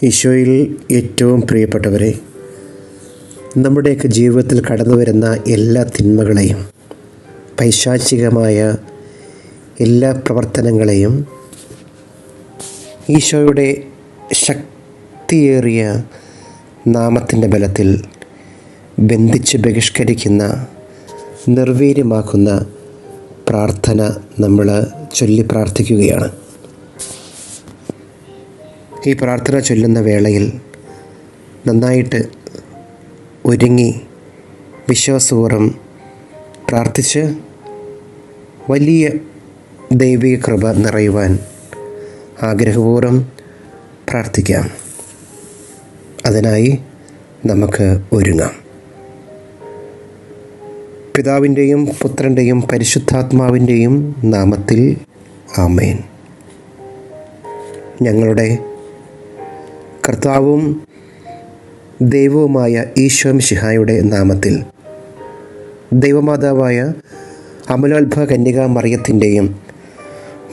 ഈശോയിൽ ഏറ്റവും പ്രിയപ്പെട്ടവരെ, നമ്മുടെയൊക്കെ ജീവിതത്തിൽ കടന്നു വരുന്ന എല്ലാ തിന്മകളെയും, പൈശാചികമായ എല്ലാ പ്രവർത്തനങ്ങളെയും ഈശോയുടെ ശക്തിയേറിയ നാമത്തിൻ്റെ ബലത്തിൽ ബന്ധിച്ച് ബഹിഷ്കരിക്കുന്ന, നിർവീര്യമാക്കുന്ന പ്രാർത്ഥന നമ്മൾ ചൊല്ലി പ്രാർത്ഥിക്കുകയാണ്. ഈ പ്രാർത്ഥന ചൊല്ലുന്ന വേളയിൽ നന്നായിട്ട് ഒരുങ്ങി വിശ്വാസപൂർവ്വം പ്രാർത്ഥിച്ച് വലിയ ദൈവിക കൃപ നിറയുവാൻ ആഗ്രഹപൂർവ്വം പ്രാർത്ഥിക്കാം. അതിനായി നമുക്ക് ഒരുങ്ങാം. പിതാവിൻ്റെയും പുത്രൻ്റെയും പരിശുദ്ധാത്മാവിൻ്റെയും നാമത്തിൽ ആമേൻ. ഞങ്ങളുടെ കർത്താവും ദൈവവുമായ ഈശോ മിശിഹായുടെ നാമത്തിൽ ദൈവമാതാവായ അമലോത്ഭവ കന്യകാ മറിയത്തിൻ്റെയും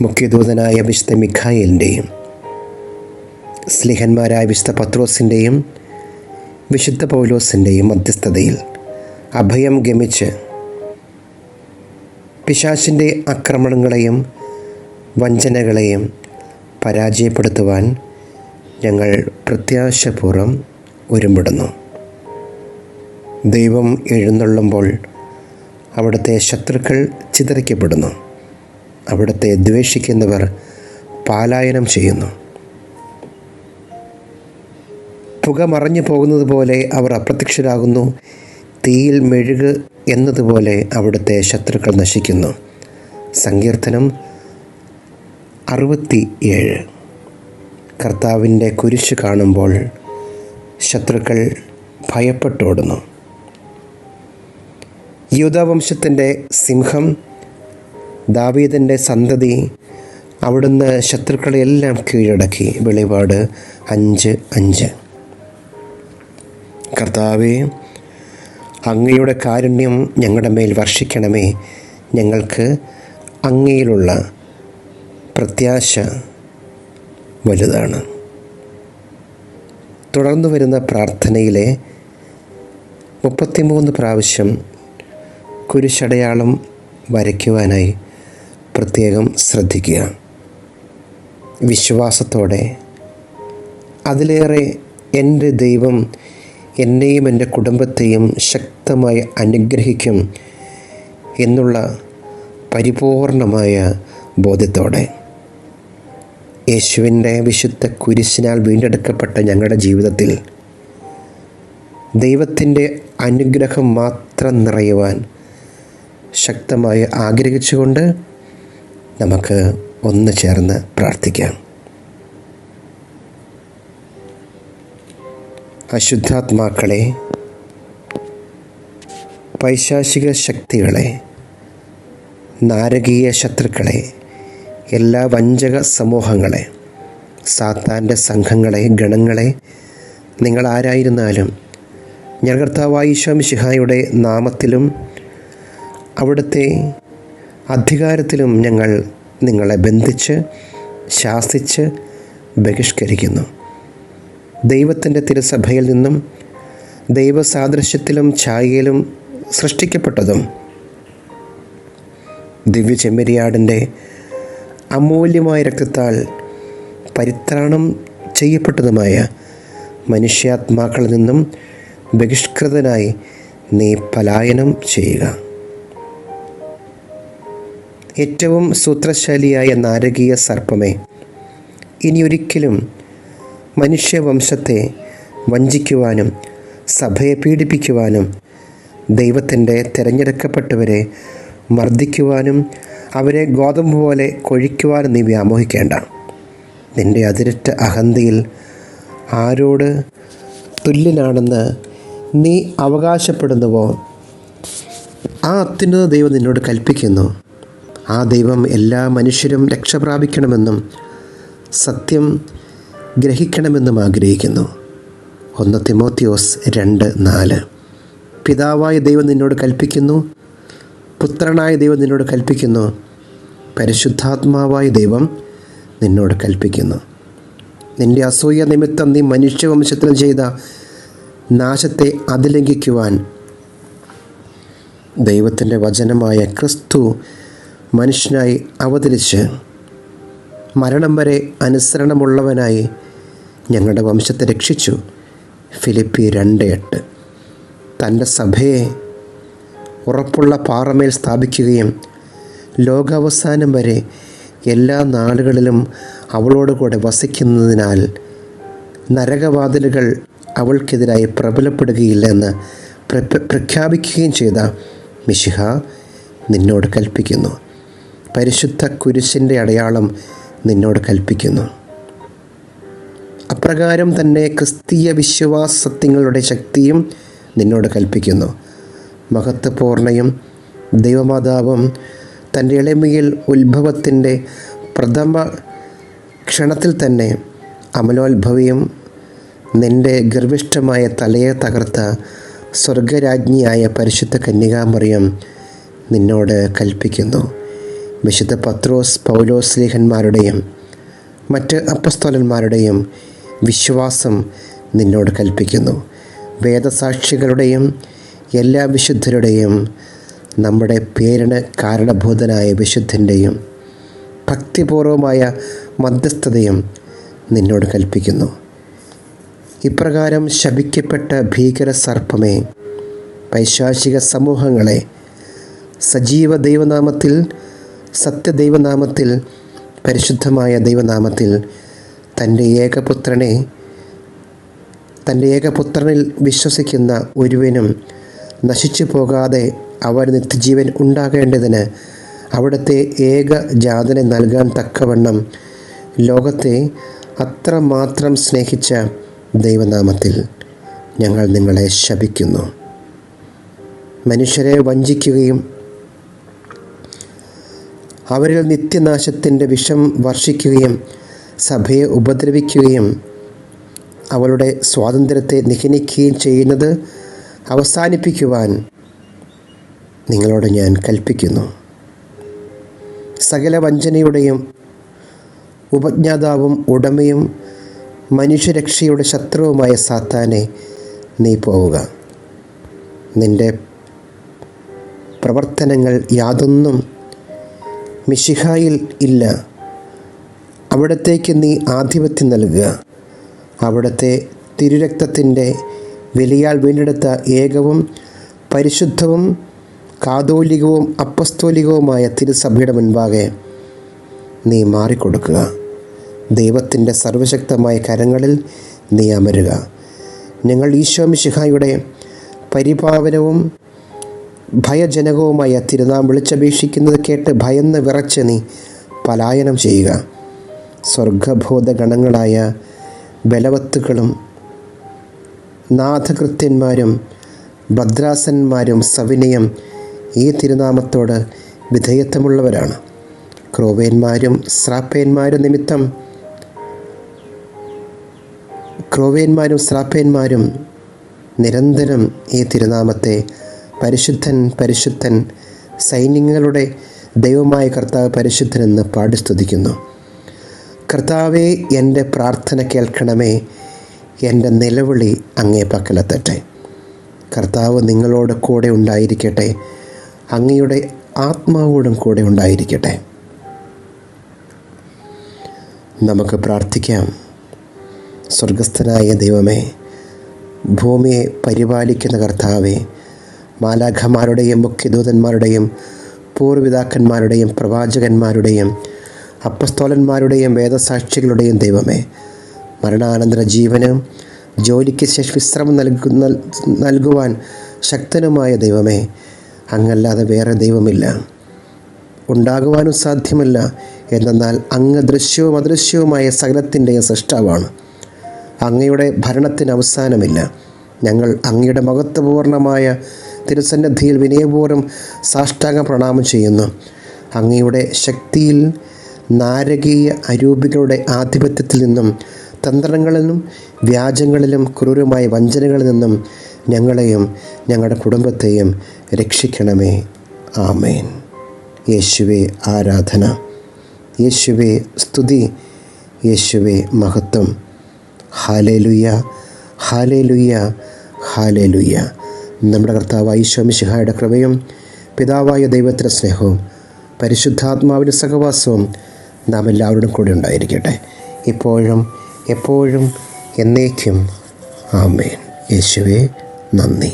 മുഖ്യദൂതനായ വിശുദ്ധ മിഖായേലിൻ്റെയും സ്ലിഹന്മാരായ വിശുദ്ധ പത്രോസിൻ്റെയും വിശുദ്ധ പൗലോസിൻ്റെയും മധ്യസ്ഥതയിൽ അഭയം ഗമിച്ച് പിശാചിൻ്റെ ആക്രമണങ്ങളെയും വഞ്ചനകളെയും പരാജയപ്പെടുത്തുവാൻ ഞങ്ങൾ പ്രത്യാശപൂർവ്വം ഒരുമ്പെടുന്നു. ദൈവം എഴുന്നള്ളുമ്പോൾ അവിടുത്തെ ശത്രുക്കൾ ചിതറിക്കപ്പെടുന്നു. അവിടുത്തെ ദ്വേഷിക്കുന്നവർ പലായനം ചെയ്യുന്നു. പുക മറഞ്ഞു പോകുന്നത് പോലെ അവർ അപ്രത്യക്ഷരാകുന്നു. തീയിൽ മെഴുക് എന്നതുപോലെ അവിടുത്തെ ശത്രുക്കൾ നശിക്കുന്നു. സങ്കീർത്തനം 67. കർത്താവിൻ്റെ കുരിശ് കാണുമ്പോൾ ശത്രുക്കൾ ഭയപ്പെട്ടോടുന്നു. യൂദാവംശത്തിൻ്റെ സിംഹം, ദാവീദിൻ്റെ സന്തതി, അവിടുന്ന് ശത്രുക്കളെയെല്ലാം കീഴടക്കി. വെളിപാട് 5:5. കർത്താവേ, അങ്ങയുടെ കാരുണ്യം ഞങ്ങളുടെ മേൽ വർഷിക്കണമേ. ഞങ്ങൾക്ക് അങ്ങയിലുള്ള പ്രത്യാശ വലുതാണ്. തുടർന്നു വരുന്ന പ്രാർത്ഥനയിലെ 33 പ്രാവശ്യം കുരിശടയാളം വരയ്ക്കുവാനായി പ്രത്യേകം ശ്രദ്ധിക്കുക. വിശ്വാസത്തോടെ അതിലേറെ എൻ്റെ ദൈവം എന്നെയും എൻ്റെ കുടുംബത്തെയും ശക്തമായി അനുഗ്രഹിക്കും എന്നുള്ള പരിപൂർണമായ ബോധ്യത്തോടെ യേശുവിൻ്റെ വിശുദ്ധ കുരിശിനാൽ വീണ്ടെടുക്കപ്പെട്ട ഞങ്ങളുടെ ജീവിതത്തിൽ ദൈവത്തിൻ്റെ അനുഗ്രഹം മാത്രം നിറയുവാൻ ശക്തമായി ആഗ്രഹിച്ചുകൊണ്ട് നമുക്ക് ഒന്ന് ചേർന്ന് പ്രാർത്ഥിക്കാം. അശുദ്ധാത്മാക്കളെ, പൈശാചിക ശക്തികളെ, നാരകീയ ശത്രുക്കളെ, എല്ലാ വഞ്ചക സമൂഹങ്ങളെ, സാത്താൻ്റെ സംഘങ്ങളെ, ഗണങ്ങളെ, നിങ്ങൾ ആരായിരുന്നാലും ഞാൻ കർത്താവായ ഈശോ മിശിഹായുടെ നാമത്തിലും അവിടുത്തെ അധികാരത്തിലും ഞങ്ങൾ നിങ്ങളെ ബന്ധിച്ച് ശാസിച്ച് ബഹിഷ്കരിക്കുന്നു. ദൈവത്തിൻ്റെ തിരുസഭയിൽ നിന്നും ദൈവസാദൃശ്യത്തിലും ഛായയിലും സൃഷ്ടിക്കപ്പെട്ടതും ദിവ്യ ചെമ്മരിയാടിൻ്റെ അമൂല്യമായ രക്തത്താൽ പരിത്രാണം ചെയ്യപ്പെട്ടതുമായ മനുഷ്യാത്മാക്കളിൽ നിന്നും ബഹിഷ്കൃതനായി നീ പലായനം ചെയ്യുക. ഏറ്റവും സൂത്രശാലിയായ നാരകീയ സർപ്പമേ, ഇനിയൊരിക്കലും മനുഷ്യവംശത്തെ വഞ്ചിക്കുവാനും സഭയെ പീഡിപ്പിക്കുവാനും ദൈവത്തിൻ്റെ തിരഞ്ഞെടുക്കപ്പെട്ടവരെ മർദ്ദിക്കുവാനും അവരെ ഗോതമ്പ് പോലെ കൊഴിക്കുവാനും നീ വ്യാമോഹിക്കേണ്ട. നിൻ്റെ അതിരറ്റ അഹന്തയിൽ ആരോട് തുല്യനാണെന്ന് നീ അവകാശപ്പെടുന്നുവോ ആ അത്യുന്നത ദൈവം നിന്നോട് കൽപ്പിക്കുന്നു. ആ ദൈവം എല്ലാ മനുഷ്യരും രക്ഷ പ്രാപിക്കണമെന്നും സത്യം ഗ്രഹിക്കണമെന്നും ആഗ്രഹിക്കുന്നു. 1 തിമോത്തിയോസ് 2:4. പിതാവായ ദൈവം നിന്നോട് കൽപ്പിക്കുന്നു, പുത്രനായ ദൈവം നിന്നോട് കൽപ്പിക്കുന്നു, പരിശുദ്ധാത്മാവായ ദൈവം നിന്നോട് കൽപ്പിക്കുന്നു. നിൻ്റെ അസൂയ നിമിത്തം നീ മനുഷ്യവംശത്തിന് ചെയ്ത നാശത്തെ അതിലംഘിക്കുവാൻ ദൈവത്തിൻ്റെ വചനമായ ക്രിസ്തു മനുഷ്യനായി അവതരിച്ച് മരണം വരെ അനുസരണമുള്ളവനായി ഞങ്ങളുടെ വംശത്തെ രക്ഷിച്ചു. ഫിലിപ്പിയർ 2:8. തൻ്റെ സഭയെ ഉറപ്പുള്ള പാറമേൽ സ്ഥാപിക്കുകയും ലോകാവസാനം വരെ എല്ലാ നാളുകളിലും അവളോട് കൂടെ വസിക്കുന്നതിനാൽ നരകവാതിലുകൾ അവൾക്കെതിരായി പ്രബലപ്പെടുകയില്ലെന്ന് പ്രഖ്യാപിക്കുകയും ചെയ്ത മിശിഹ നിന്നോട് കൽപ്പിക്കുന്നു. പരിശുദ്ധ കുരിശിൻ്റെ അടയാളം നിന്നോട് കൽപ്പിക്കുന്നു. അപ്രകാരം തന്നെ ക്രിസ്തീയ വിശ്വാസ സത്യങ്ങളുടെ ശക്തിയും നിന്നോട് കൽപ്പിക്കുന്നു. മഹത്വപൂർണയും ദൈവമാതാവും തൻ്റെ എളിമയിൽ ഉത്ഭവത്തിൻ്റെ പ്രഥമ ക്ഷണത്തിൽ തന്നെ അമലോത്ഭവിയും നിൻ്റെ ഗർഭിഷ്ഠമായ തലയെ തകർത്ത സ്വർഗരാജ്ഞിയായ പരിശുദ്ധ കന്യകാമറിയം നിന്നോട് കൽപ്പിക്കുന്നു. വിശുദ്ധ പത്രോസ്, പൗലോസ് സ്ലീഹന്മാരുടെയും മറ്റ് അപ്പസ്തോലന്മാരുടെയും വിശ്വാസം നിന്നോട് കൽപ്പിക്കുന്നു. വേദസാക്ഷികളുടെയും എല്ലാ വിശുദ്ധരുടെയും നമ്മുടെ പേരിന് കാരണഭൂതനായ വിശുദ്ധൻ്റെയും ഭക്തിപൂർവമായ മധ്യസ്ഥതയും നിന്നോട് കൽപ്പിക്കുന്നു. ഇപ്രകാരം ശപിക്കപ്പെട്ട ഭീകര സർപ്പമേ, പൈശാചിക സമൂഹങ്ങളെ, സജീവ ദൈവനാമത്തിൽ, സത്യദൈവനാമത്തിൽ, പരിശുദ്ധമായ ദൈവനാമത്തിൽ തൻ്റെ ഏകപുത്രനിൽ വിശ്വസിക്കുന്ന ഒരുവനും നശിച്ചു പോകാതെ അവർ നിത്യജീവൻ ഉണ്ടാകേണ്ടതിന് അവിടുത്തെ ഏകജാതനെ നൽകാൻ തക്കവണ്ണം ലോകത്തെ അത്രമാത്രം സ്നേഹിച്ച ദൈവനാമത്തിൽ ഞങ്ങൾ നിങ്ങളെ ശപിക്കുന്നു. മനുഷ്യരെ വഞ്ചിക്കുകയും അവരിൽ നിത്യനാശത്തിൻ്റെ വിഷം വർഷിക്കുകയും സഭയെ ഉപദ്രവിക്കുകയും അവളുടെ സ്വാതന്ത്ര്യത്തെ നിഹനിക്കുകയും ചെയ്യുന്നത് അവസാനിപ്പിക്കുവാൻ നിങ്ങളോട് ഞാൻ കൽപ്പിക്കുന്നു. സകല വഞ്ചനയുടെയും ഉപജ്ഞാതാവും ഉടമയും മനുഷ്യരക്ഷയുടെ ശത്രുവുമായ സാത്താനെ, നീ പോവുക. നിൻ്റെ പ്രവർത്തനങ്ങൾ യാതൊന്നും മിശിഹായിൽ ഇല്ല. അവിടത്തേക്ക് നീ ആധിപത്യം നൽകുക. അവിടുത്തെ തിരുരക്തത്തിൻ്റെ വിലയാൽ വീണ്ടെടുത്ത ഏകവും പരിശുദ്ധവും കാതോലികവും അപ്പസ്തോലികവുമായ തിരുസഭയുടെ മുൻപാകെ നീ മാറിക്കൊടുക്കുക. ദൈവത്തിൻ്റെ സർവശക്തമായ കരങ്ങളിൽ നീ അമരുക. ഞങ്ങൾ ഈശോ മിശിഹായുടെ പരിപാവനവും ഭയജനകവുമായ തിരുനാം വിളിച്ചപേക്ഷിക്കുന്നത് കേട്ട് ഭയന്ന് വിറച്ച് നീ പലായനം ചെയ്യുക. സ്വർഗബോധഗണങ്ങളായ ബലവത്തുക്കളും നാഥകൃത്യന്മാരും ഭദ്രാസന്മാരും സവിനയം ഈ തിരുനാമത്തോട് വിധേയത്വമുള്ളവരാണ്. ക്രോവേന്മാരും സ്രാപ്പേന്മാരും നിരന്തരം ഈ തിരുനാമത്തെ പരിശുദ്ധൻ പരിശുദ്ധൻ, സൈന്യങ്ങളുടെ ദൈവമായ കർത്താവ് പരിശുദ്ധനെന്ന് പാടി സ്തുതിക്കുന്നു. കർത്താവേ, എൻ്റെ പ്രാർത്ഥന കേൾക്കണമേ, എൻ്റെ നിലവിളി അങ്ങേ പക്കലെത്തട്ടെ. കർത്താവ് നിങ്ങളോട് കൂടെ ഉണ്ടായിരിക്കട്ടെ, അങ്ങയുടെ ആത്മാവോടും കൂടെ ഉണ്ടായിരിക്കട്ടെ. നമുക്ക് പ്രാർത്ഥിക്കാം. സ്വർഗസ്ഥനായ ദൈവമേ, ഭൂമിയെ പരിപാലിക്കുന്ന കർത്താവേ, മാലാഖമാരുടെയും മുഖ്യദൂതന്മാരുടെയും പൂർവ്വപിതാക്കന്മാരുടെയും പ്രവാചകന്മാരുടെയും അപ്പസ്തോലന്മാരുടെയും വേദസാക്ഷികളുടെയും ദൈവമേ, മരണാനന്തര ജീവനും ജോലിക്ക് ശേഷം വിശ്രമം നൽകുവാൻ ശക്തനുമായ ദൈവമേ, അങ്ങല്ലാതെ വേറെ ദൈവമില്ല, ഉണ്ടാകുവാനും സാധ്യമല്ല. എന്നാൽ അങ്ങ് ദൃശ്യവും അദൃശ്യവുമായ സകലത്തിൻ്റെയും സൃഷ്ടാവാണ്. അങ്ങയുടെ ഭരണത്തിന് അവസാനമില്ല. ഞങ്ങൾ അങ്ങയുടെ മഹത്വപൂർണമായ തിരുസന്നിധിയിൽ വിനയപൂർവ്വം സാഷ്ടാംഗ പ്രണാമം ചെയ്യുന്നു. അങ്ങയുടെ ശക്തിയിൽ നാരകീയ അരൂപികളുടെ ആധിപത്യത്തിൽ നിന്നും തന്ത്രങ്ങളിലും വ്യാജങ്ങളിലും ക്രൂരമായ വഞ്ചനകളിൽ നിന്നും ഞങ്ങളെയും ഞങ്ങളുടെ കുടുംബത്തെയും രക്ഷിക്കണമേ. ആമേൻ. യേശുവേ ആരാധന, യേശുവേ സ്തുതി, യേശുവേ മഹത്വം. Hallelujah, hallelujah, hallelujah. നമ്മുടെ കർത്താവായ ഈശോ മിശിഹായുടെ കൃപയും പിതാവായ ദൈവത്തിൻ്റെ സ്നേഹവും പരിശുദ്ധാത്മാവിൻ്റെ സഹവാസവും നാം എല്ലാവരോടും കൂടെ ഉണ്ടായിരിക്കട്ടെ, ഇപ്പോഴും എപ്പോഴും എന്നേക്കും. ആമേൻ. യേശുവേ നന്ദി.